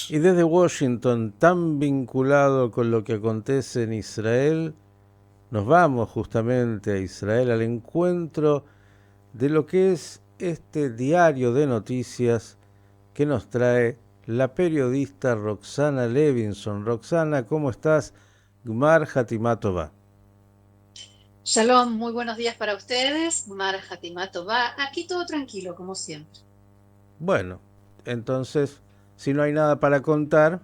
Y desde Washington, tan vinculado con lo que acontece en Israel, nos vamos justamente a Israel al encuentro de lo que es este diario de noticias que nos trae la periodista Roxana Levinson. Roxana, ¿cómo estás? Gmar Hatimatova. Shalom, muy buenos días para ustedes. Mara Hatimato va. Aquí todo tranquilo, como siempre. Bueno, entonces, si no hay nada para contar,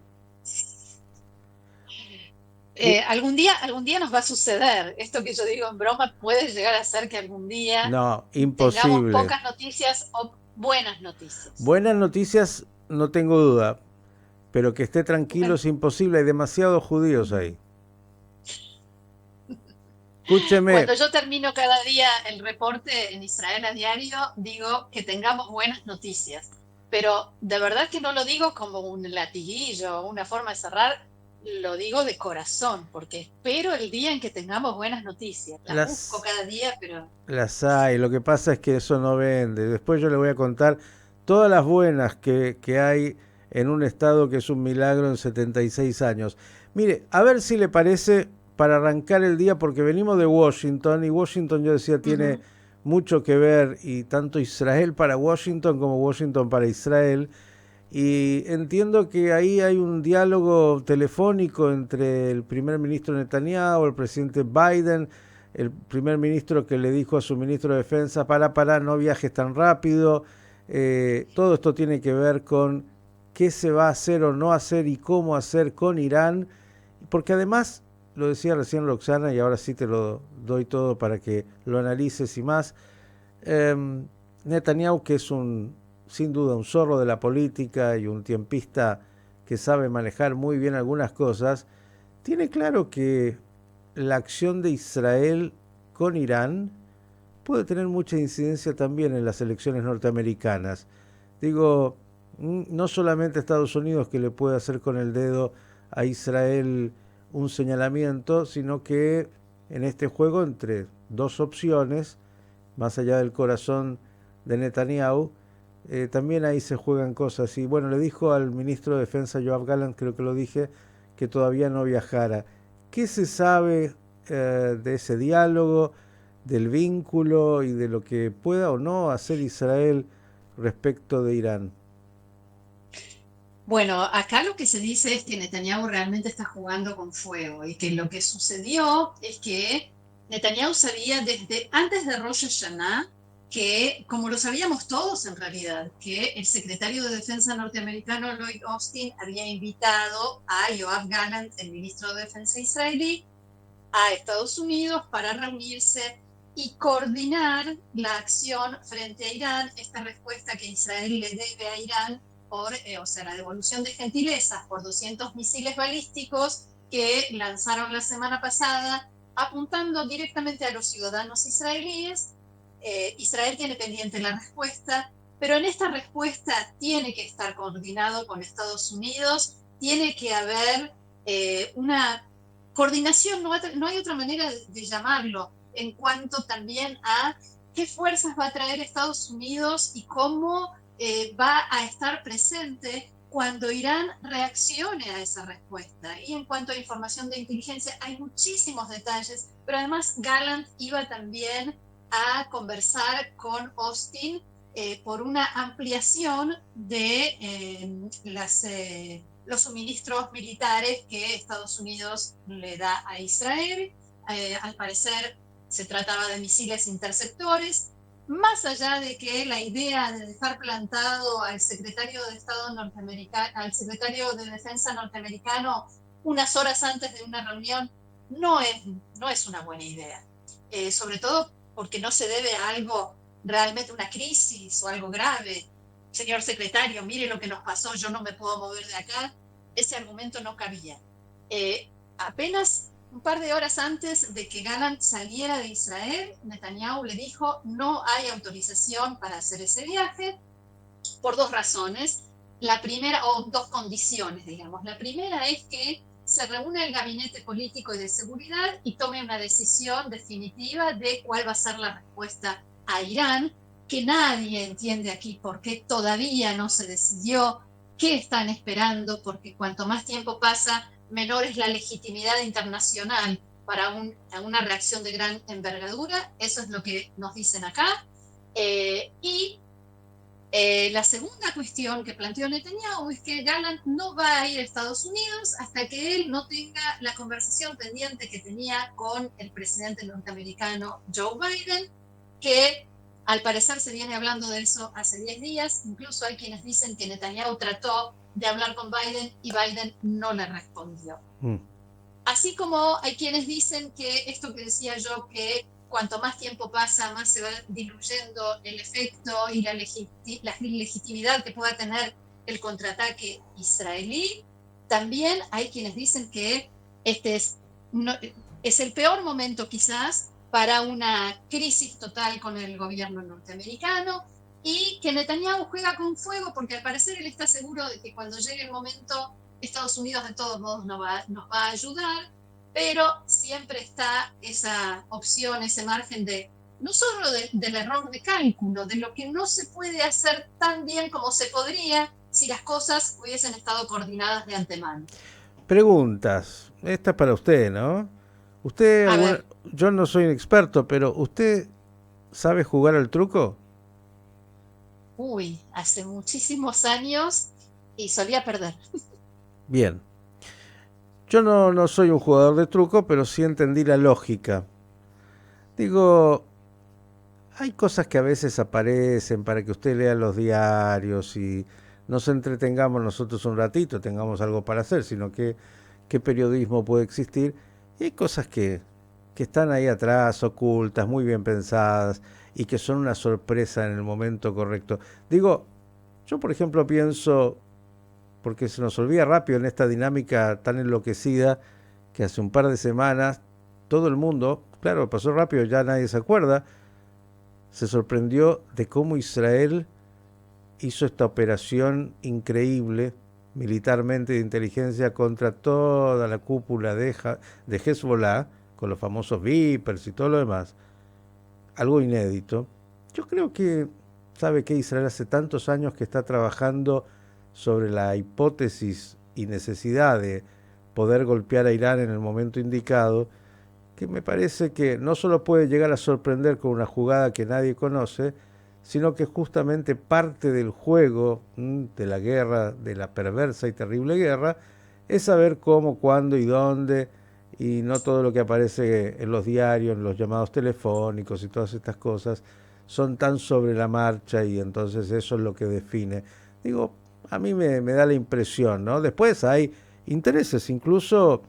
¿qué? Algún día nos va a suceder. Esto que yo digo en broma puede llegar a ser que algún día No, tengamos imposible. pocas noticias o buenas noticias. Buenas noticias, no tengo duda, pero que esté tranquilo Bueno, es imposible, hay demasiados judíos ahí. Escúcheme, cuando yo termino cada día el reporte en Israel a diario, digo que tengamos buenas noticias. Pero de verdad que no lo digo como un latiguillo, una forma de cerrar, lo digo de corazón, porque espero el día en que tengamos buenas noticias. Las busco las, cada día, pero las hay, lo que pasa es que eso no vende. Después yo le voy a contar todas las buenas que hay en un estado que es un milagro en 76 años. Mire, a ver si le parece para arrancar el día, porque venimos de Washington y Washington, yo decía, tiene ujú. mucho que ver, y tanto Israel para Washington como Washington para Israel. Y entiendo que ahí hay un diálogo telefónico entre el primer ministro Netanyahu, el presidente Biden, el primer ministro que le dijo a su ministro de Defensa, para, no viajes tan rápido. Todo esto tiene que ver con qué se va a hacer o no hacer y cómo hacer con Irán, porque además, lo decía recién Roxana, y ahora sí te lo doy todo para que lo analices y más, eh, Netanyahu, que es sin duda un zorro de la política y un tiempista que sabe manejar muy bien algunas cosas, tiene claro que la acción de Israel con Irán puede tener mucha incidencia también en las elecciones norteamericanas. Digo, no solamente Estados Unidos que le puede hacer con el dedo a Israel un señalamiento, sino que en este juego entre dos opciones, más allá del corazón de Netanyahu, también ahí se juegan cosas. Y bueno, le dijo al ministro de Defensa, Yoav Gallant, creo que lo dije, que todavía no viajara. ¿Qué se sabe de ese diálogo, del vínculo y de lo que pueda o no hacer Israel respecto de Irán? Bueno, acá lo que se dice es que Netanyahu realmente está jugando con fuego y que lo que sucedió es que Netanyahu sabía desde antes de Rosh Hashanah que, como lo sabíamos todos en realidad, que el secretario de Defensa norteamericano Lloyd Austin había invitado a Yoav Gallant, el ministro de Defensa israelí, a Estados Unidos para reunirse y coordinar la acción frente a Irán, esta respuesta que Israel le debe a Irán o sea, la devolución de gentilezas por 200 misiles balísticos que lanzaron la semana pasada, apuntando directamente a los ciudadanos israelíes. Israel tiene pendiente la respuesta, pero en esta respuesta tiene que estar coordinado con Estados Unidos, tiene que haber una coordinación, no hay otra manera de llamarlo, en cuanto también a qué fuerzas va a traer Estados Unidos y cómo va a estar presente cuando Irán reaccione a esa respuesta. Y en cuanto a información de inteligencia, hay muchísimos detalles, pero además Gallant iba también a conversar con Austin por una ampliación de los suministros militares que Estados Unidos le da a Israel. Al parecer se trataba de misiles interceptores, más allá de que la idea de dejar plantado al secretario de Estado norteamericano, al secretario de Defensa norteamericano unas horas antes de una reunión no es, no es una buena idea. Sobre todo porque no se debe a algo realmente una crisis o algo grave. Señor secretario, mire lo que nos pasó, yo no me puedo mover de acá. Ese argumento no cabía. Apenas un par de horas antes de que Gallant saliera de Israel, Netanyahu le dijo no hay autorización para hacer ese viaje por dos razones. La primera, o dos condiciones, digamos. La primera es que se reúne el gabinete político y de seguridad y tome una decisión definitiva de cuál va a ser la respuesta a Irán, que nadie entiende aquí por qué todavía no se decidió, qué están esperando, porque cuanto más tiempo pasa, menor es la legitimidad internacional para una reacción de gran envergadura. Eso es lo que nos dicen acá. Y la segunda cuestión que planteó Netanyahu es que Gallant no va a ir a Estados Unidos hasta que él no tenga la conversación pendiente que tenía con el presidente norteamericano Joe Biden, que al parecer se viene hablando de eso hace 10 días. Incluso hay quienes dicen que Netanyahu trató de hablar con Biden y Biden no le respondió. Así como hay quienes dicen que esto que decía yo, que cuanto más tiempo pasa, más se va diluyendo el efecto y la legitimidad que pueda tener el contraataque israelí, también hay quienes dicen que este es el peor momento quizás para una crisis total con el gobierno norteamericano, y que Netanyahu juega con fuego porque al parecer él está seguro de que cuando llegue el momento Estados Unidos de todos modos nos va a ayudar, pero siempre está esa opción, ese margen de no solo del error de cálculo, de lo que no se puede hacer tan bien como se podría si las cosas hubiesen estado coordinadas de antemano. Preguntas. Esta es para usted, ¿no? Usted, A ver, yo no soy un experto, pero ¿usted sabe jugar al truco? hace muchísimos años y solía perder. Bien. Yo no soy un jugador de truco, pero sí entendí la lógica. Digo, hay cosas que a veces aparecen para que usted lea los diarios y nos entretengamos nosotros un ratito, tengamos algo para hacer, sino que qué periodismo puede existir. Y hay cosas que están ahí atrás, ocultas, muy bien pensadas y que son una sorpresa en el momento correcto. Digo, yo por ejemplo pienso, porque se nos olvida rápido en esta dinámica tan enloquecida, que hace un par de semanas todo el mundo, claro, pasó rápido, ya nadie se acuerda, se sorprendió de cómo Israel hizo esta operación increíble militarmente de inteligencia contra toda la cúpula de Hezbollah, con los famosos Vipers y todo lo demás. Algo inédito. Yo creo que, sabe que Israel hace tantos años que está trabajando sobre la hipótesis y necesidad de poder golpear a Irán en el momento indicado, que me parece que no solo puede llegar a sorprender con una jugada que nadie conoce, sino que justamente parte del juego de la guerra, de la perversa y terrible guerra, es saber cómo, cuándo y dónde, y no todo lo que aparece en los diarios, en los llamados telefónicos y todas estas cosas, son tan sobre la marcha y entonces eso es lo que define. Digo, a mí me da la impresión, ¿no? Después hay intereses, incluso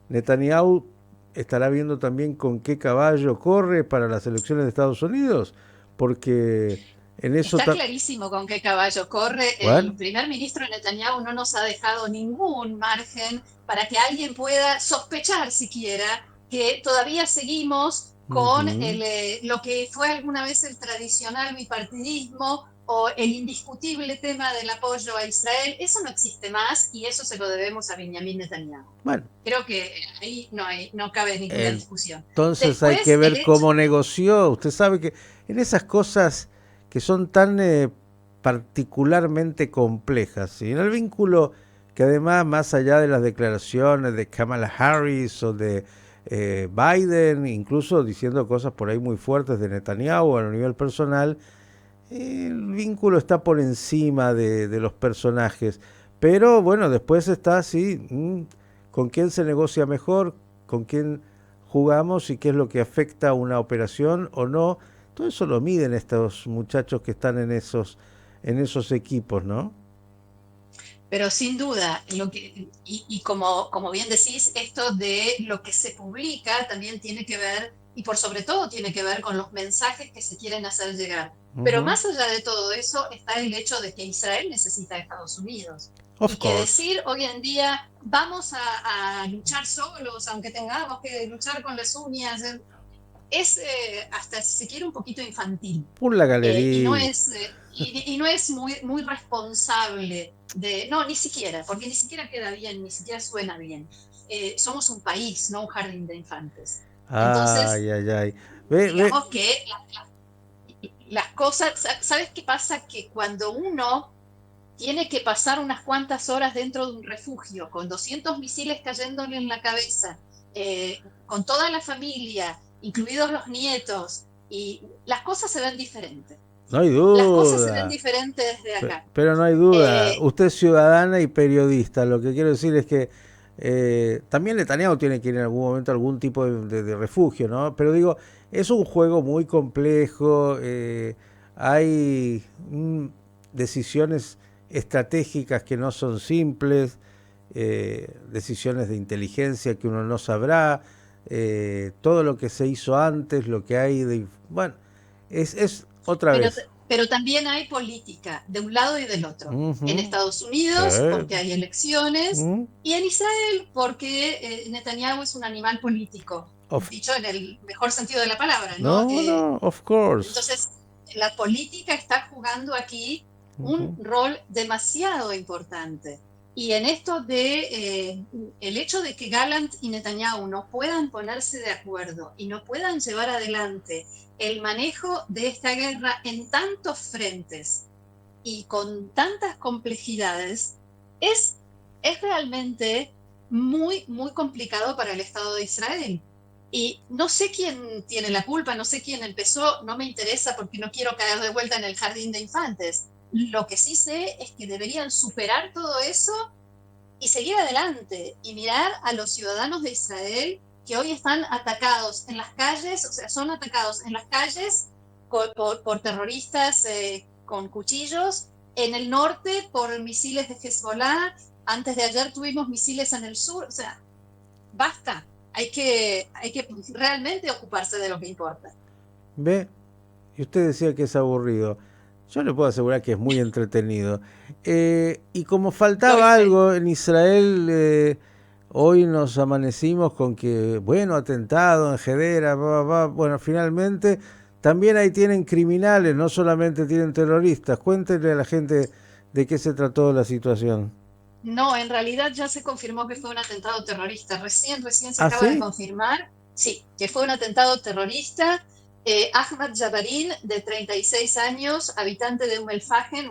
Netanyahu estará viendo también con qué caballo corre para las elecciones de Estados Unidos, porque en eso... Está clarísimo con qué caballo corre. El Bueno, primer ministro Netanyahu no nos ha dejado ningún margen para que alguien pueda sospechar siquiera que todavía seguimos con lo que fue alguna vez el tradicional bipartidismo o el indiscutible tema del apoyo a Israel. Eso no existe más y eso se lo debemos a Benjamin Netanyahu. bueno, Creo que ahí no cabe ninguna discusión. entonces hay que Después, el ver hecho... cómo negoció. Usted sabe que en esas cosas que son tan particularmente complejas, y en el vínculo que además, más allá de las declaraciones de Kamala Harris o de Biden, incluso diciendo cosas por ahí muy fuertes de Netanyahu a nivel personal, el vínculo está por encima de los personajes. Pero bueno, después está así, con quién se negocia mejor, con quién jugamos y qué es lo que afecta a una operación o no. Todo eso lo miden estos muchachos que están en esos equipos, ¿no? Pero sin duda, y como bien decís, esto de lo que se publica también tiene que ver, y por sobre todo tiene que ver con los mensajes que se quieren hacer llegar. Pero Ujú. más allá de todo eso está el hecho de que Israel necesita a Estados Unidos. Of Y que course. decir hoy en día vamos a luchar solos, aunque tengamos que luchar con las uñas, es hasta si se quiere un poquito infantil. Por la Y no galería. es, y no es muy responsable de, no, ni siquiera, porque ni siquiera queda bien, ni siquiera suena bien. Somos un país, no un jardín de infantes. Entonces, Ay, ay, ay. Ve, ve. digamos que las cosas, ¿sabes qué pasa? Que cuando uno tiene que pasar unas cuantas horas dentro de un refugio, con 200 misiles cayéndole en la cabeza, con toda la familia, incluidos los nietos, y las cosas se ven diferentes. No hay Las cosas se ven duda. diferentes desde acá. Pero no hay duda, Eh, usted es ciudadana y periodista. Lo que quiero decir es que también Netanyahu tiene que ir en algún momento a algún tipo de refugio, ¿no? Pero digo, es un juego muy complejo, hay decisiones estratégicas que no son simples, decisiones de inteligencia que uno no sabrá, todo lo que se hizo antes, lo que hay de... Bueno, es otra pero, vez. pero también hay política de un lado y del otro. En Ujú. Estados Sí. Unidos, porque hay elecciones, Mm. y en Israel, porque Netanyahu es un animal político, Of, dicho en el mejor sentido de la palabra, ¿no? no, no, of course. Entonces, la política está jugando aquí un Ujú. rol demasiado importante. Y en esto el hecho de que Gallant y Netanyahu no puedan ponerse de acuerdo y no puedan llevar adelante el manejo de esta guerra en tantos frentes y con tantas complejidades, es, es realmente muy, muy complicado para el Estado de Israel. Y no sé quién tiene la culpa, no sé quién empezó, no me interesa porque no quiero caer de vuelta en el jardín de infantes. Lo que sí sé es que deberían superar todo eso y seguir adelante y mirar a los ciudadanos de Israel que hoy están atacados en las calles, o sea, son atacados en las calles por terroristas con cuchillos, en el norte por misiles de Hezbollah, antes de ayer tuvimos misiles en el sur, o sea, basta, hay que realmente ocuparse de lo que importa. Ve, y usted decía que es aburrido. Yo le puedo asegurar que es muy entretenido. Y como Doy faltaba fe. algo en Israel, hoy nos amanecimos con que, bueno, atentado en Hedera, bueno, finalmente también ahí tienen criminales, no solamente tienen terroristas. Cuéntenle a la gente de qué se trató la situación. No, en realidad ya se confirmó que fue un atentado terrorista. Recién se ¿Ah, acaba de sí? confirmar, sí, que fue un atentado terrorista. Ahmad Jabarin, de 36 años, habitante de Umm el Fahem,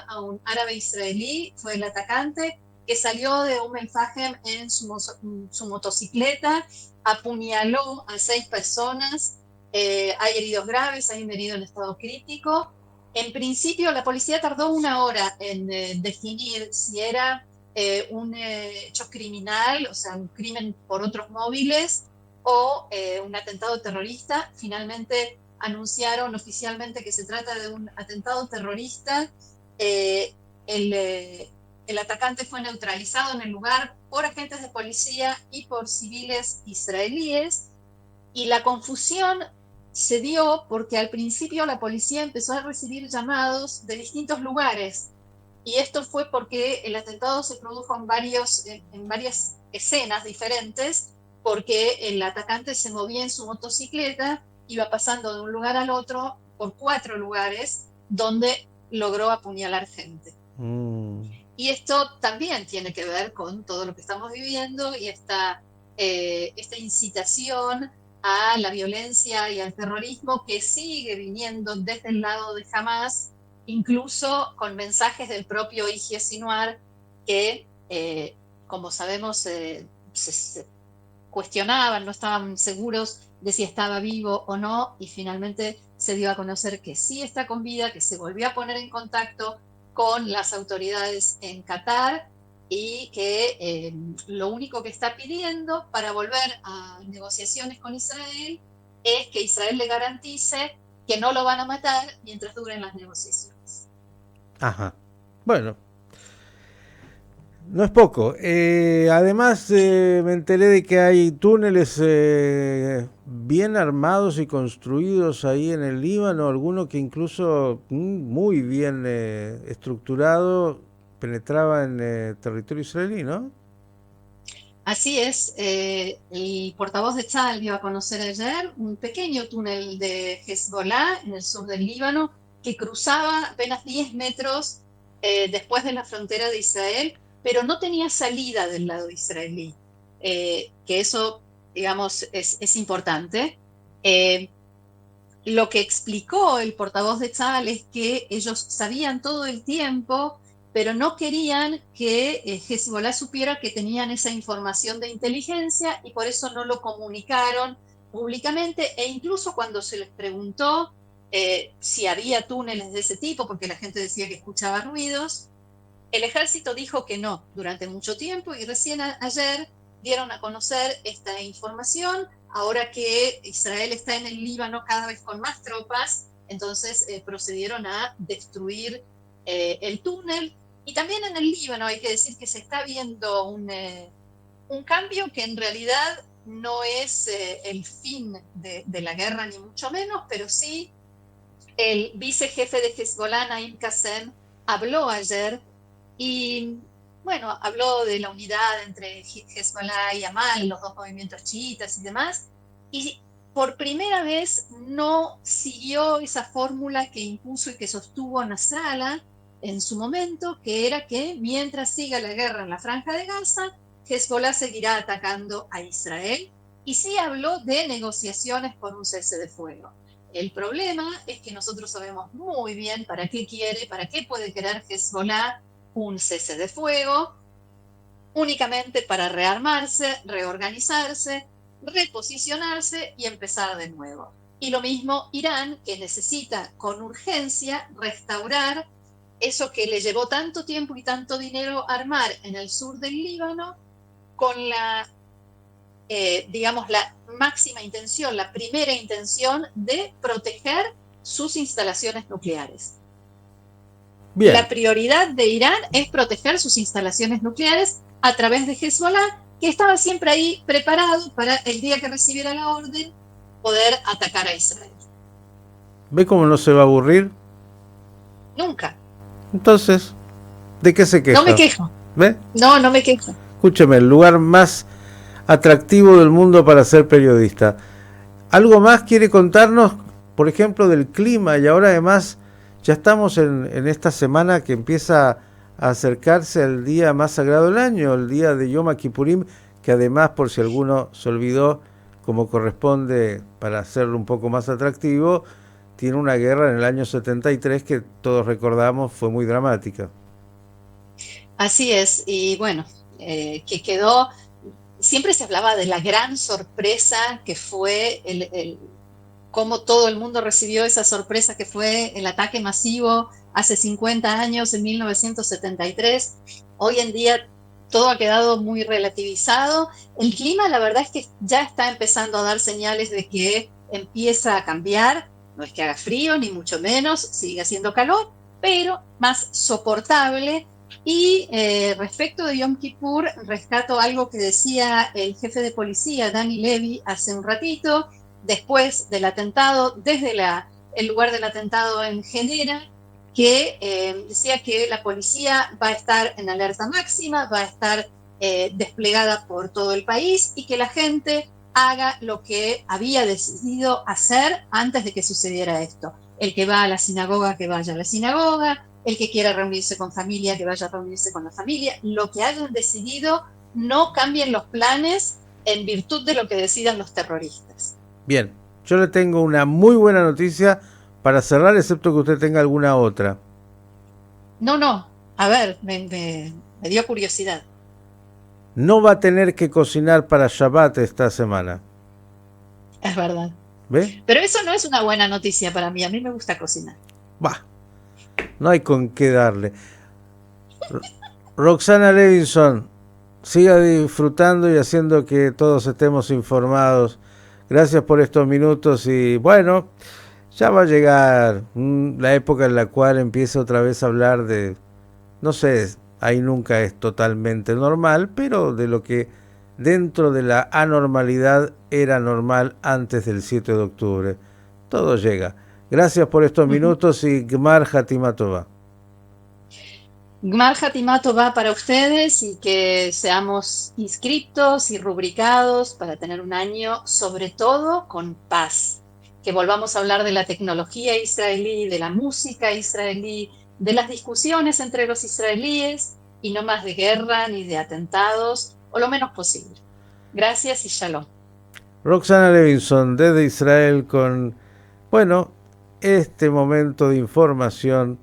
a un árabe israelí, fue el atacante que salió de Umm el Fahem en su motocicleta, apuñaló a 6 personas. Hay heridos graves, hay un herido en estado crítico. En principio, la policía tardó una hora en definir si era un hecho criminal, o sea, un crimen por otros móviles o un atentado terrorista. Finalmente anunciaron oficialmente que se trata de un atentado terrorista. Eh, el, eh, el atacante fue neutralizado en el lugar por agentes de policía y por civiles israelíes. Y la confusión se dio porque al principio la policía empezó a recibir llamados de distintos lugares. Y esto fue porque el atentado se produjo en varias escenas diferentes, porque el atacante se movía en su motocicleta, iba pasando de un lugar al otro por 4 lugares donde logró apuñalar gente. Mm. Y esto también tiene que ver con todo lo que estamos viviendo y esta incitación a la violencia y al terrorismo que sigue viniendo desde el lado de Hamas, incluso con mensajes del propio Yihya Sinwar que, como sabemos, se cuestionaban, no estaban seguros de si estaba vivo o no, y finalmente se dio a conocer que sí está con vida, que se volvió a poner en contacto con las autoridades en Qatar y que lo único que está pidiendo para volver a negociaciones con Israel es que Israel le garantice que no lo van a matar mientras duren las negociaciones. Ajá. Bueno, no es poco. Además, me enteré de que hay túneles bien armados y construidos ahí en el Líbano, alguno que incluso muy bien estructurado penetraba en territorio israelí, ¿no? Así es, el portavoz de Tzal dio a conocer ayer un pequeño túnel de Hezbollah en el sur del Líbano que cruzaba apenas 10 metros después de la frontera de Israel, pero no tenía salida del lado israelí, que eso, digamos, es importante. Eh, lo que explicó el portavoz de Tzal es que ellos sabían todo el tiempo, pero no querían que Hezbollah supiera que tenían esa información de inteligencia y por eso no lo comunicaron públicamente, e incluso cuando se les preguntó si había túneles de ese tipo, porque la gente decía que escuchaba ruidos, el ejército dijo que no durante mucho tiempo y recién ayer dieron a conocer esta información. Ahora que Israel está en el Líbano cada vez con más tropas, entonces procedieron a destruir el túnel. Y también en el Líbano hay que decir que se está viendo un cambio que en realidad no es el fin de la guerra, ni mucho menos, pero sí el vicejefe de Hezbollah, Naim Qassem, habló ayer y, bueno, habló de la unidad entre Hezbollah y Amal, los dos movimientos chiitas y demás, y por primera vez no siguió esa fórmula que impuso y que sostuvo Nasrallah en su momento, que era que mientras siga la guerra en la Franja de Gaza, Hezbollah seguirá atacando a Israel, y sí habló de negociaciones por un cese de fuego. El problema es que nosotros sabemos muy bien para qué quiere, para qué puede querer Hezbollah un cese de fuego, únicamente para rearmarse, reorganizarse, reposicionarse y empezar de nuevo. Y lo mismo Irán, que necesita con urgencia restaurar eso que le llevó tanto tiempo y tanto dinero armar en el sur del Líbano, con la, digamos, la máxima intención, la primera intención de proteger sus instalaciones nucleares. Bien. La prioridad de Irán es proteger sus instalaciones nucleares a través de Hezbollah, que estaba siempre ahí preparado para el día que recibiera la orden poder atacar a Israel. ¿Ve cómo no se va a aburrir? Nunca. Entonces, ¿de qué se queja? No me quejo. ¿Ve? No me quejo. Escúcheme, el lugar más atractivo del mundo para ser periodista. ¿Algo más quiere contarnos, por ejemplo, del clima? Y ahora además ya estamos en esta semana que empieza a acercarse al día más sagrado del año, el día de Yom Kippurim, que además, por si alguno se olvidó, como corresponde para hacerlo un poco más atractivo, tiene una guerra en el año 73 que todos recordamos fue muy dramática. Así es, y bueno, que quedó, siempre se hablaba de la gran sorpresa que fue cómo todo el mundo recibió esa sorpresa que fue el ataque masivo hace 50 años, en 1973. Hoy en día todo ha quedado muy relativizado. El clima, la verdad es que ya está empezando a dar señales de que empieza a cambiar. No es que haga frío, ni mucho menos, sigue haciendo calor, pero más soportable. Y respecto de Yom Kippur, rescato algo que decía el jefe de policía, Dani Levy, hace un ratito, después del atentado, desde el lugar del atentado en Genera, que decía que la policía va a estar en alerta máxima, va a estar desplegada por todo el país y que la gente haga lo que había decidido hacer antes de que sucediera esto. El que va a la sinagoga, que vaya a la sinagoga, el que quiera reunirse con familia, que vaya a reunirse con la familia. Lo que hayan decidido, no cambien los planes en virtud de lo que decidan los terroristas. Bien, yo le tengo una muy buena noticia para cerrar, excepto que usted tenga alguna otra. No, a ver, me dio curiosidad. No va a tener que cocinar para Shabbat esta semana. Es verdad. ¿Ve? Pero eso no es una buena noticia para mí. A mí me gusta cocinar. Bah, no hay con qué darle. Roxana Levinson, siga disfrutando y haciendo que todos estemos informados. Gracias por estos minutos y bueno, ya va a llegar la época en la cual empieza otra vez a hablar de, no sé, ahí nunca es totalmente normal, pero de lo que dentro de la anormalidad era normal antes del 7 de octubre. Todo llega. Gracias por estos minutos y Gmar Hatima Tova. Gmar Hatima Tova para ustedes y que seamos inscriptos y rubricados para tener un año sobre todo con paz. Que volvamos a hablar de la tecnología israelí, de la música israelí, de las discusiones entre los israelíes y no más de guerra ni de atentados, o lo menos posible. Gracias y shalom. Roxana Levinson desde Israel con Bueno, este momento de información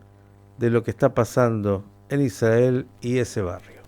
de lo que está pasando en Israel y ese barrio.